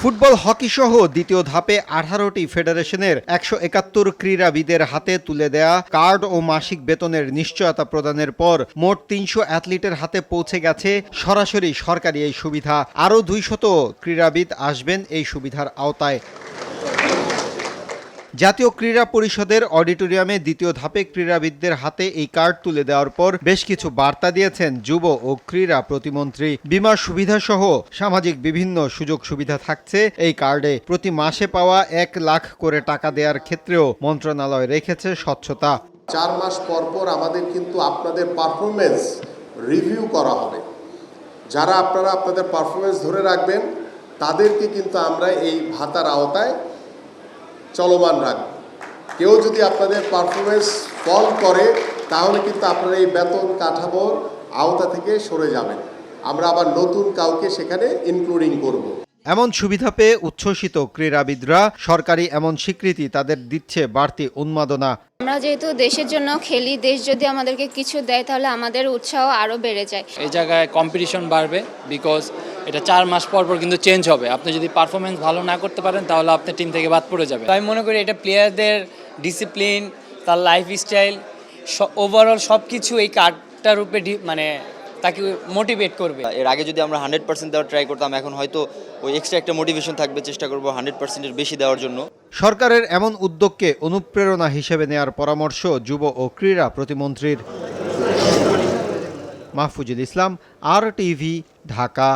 Football, hockey সহ দ্বিতীয় ধাপে 18টি ফেডারেশনের 171 ক্রীড়াবিদের হাতে তুলে দেয়া কার্ড ও মাসিক বেতনের নিশ্চয়তা প্রদানের পর মোট 300 অ্যাথলিটের হাতে পৌঁছে গেছে সরাসরি সরকারি এই সুবিধা। আরও 200 ক্রীড়াবিদ আসবেন এই সুবিধার আওতায়। জাতীয় ক্রীড়া পরিষদের অডিটোরিয়ামে দ্বিতীয় ধাপে ক্রীড়াবিদদের হাতে এই কার্ড তুলে দেওয়ার পর বেশ কিছু বার্তা দিয়েছেন যুব ও ক্রীড়া প্রতিমন্ত্রী। বীমা সুবিধা সহ সামাজিক বিভিন্ন সুযোগ সুবিধা থাকছে এই কার্ডে। প্রতি মাসে পাওয়া 1 লাখ করে টাকা দেওয়ার ক্ষেত্রেও মন্ত্রণালয় রেখেছে স্বচ্ছতা। 4 মাস পর পর আমাদের কিন্তু আপনাদের পারফরমেন্স রিভিউ করা হবে। যারা আপনারা আপনাদের পারফরমেন্স ধরে রাখবেন তাদেরকে কিন্তু আমরা এই ভাতার আওতায় চলমান রাখব। কেউ যদি আপনাদের পারফরমেন্স ফল করে তাহলে কিন্তু আপনারা এই বেতন কাঠামোর আওতা থেকে সরে যাবেন। আমরা আবার নতুন কাউকে সেখানে ইনক্লুডিং করব। এমন সুবিধা পেয়ে উচ্ছ্বসিত ক্রীড়াবিদরা। সরকারি এমন স্বীকৃতি তাদের দিচ্ছে বাড়তি উন্মাদনা। আমরা যেহেতু দেশের জন্য খেলি, দেশ যদি আমাদেরকে কিছু দেয় তাহলে আমাদের উৎসাহ আরও বেড়ে যায়। এই জায়গায় কম্পিটিশন বাড়বে, বিকজ এটা 4 মাস পর পর কিন্তু চেঞ্জ হবে। আপনি যদি পারফরমেন্স ভালো না করতে পারেন তাহলে আপনি টিম থেকে বাদ পড়ে যাবে। আমি মনে করি এটা প্লেয়ারদের ডিসিপ্লিন, তার লাইফস্টাইল, ওভারঅল সব কিছু এই কার্ডটার রূপে মানে তাকে মোটিভেট করবে। এর আগে যদি আমরা 100% দেওয়ার ট্রাই করতাম, এখন হয়তো ওই এক্সট্রা একটা মোটিভেশন থাকবে, চেষ্টা করব 100%-এর বেশি দেওয়ার জন্য। সরকারের এমন উদ্যোগকে অনুপ্রেরণা হিসেবে নেয়ার পরামর্শ যুব ও ক্রীড়া প্রতিমন্ত্রীর। মাহফুজুল ইসলাম, RTV, ঢাকা।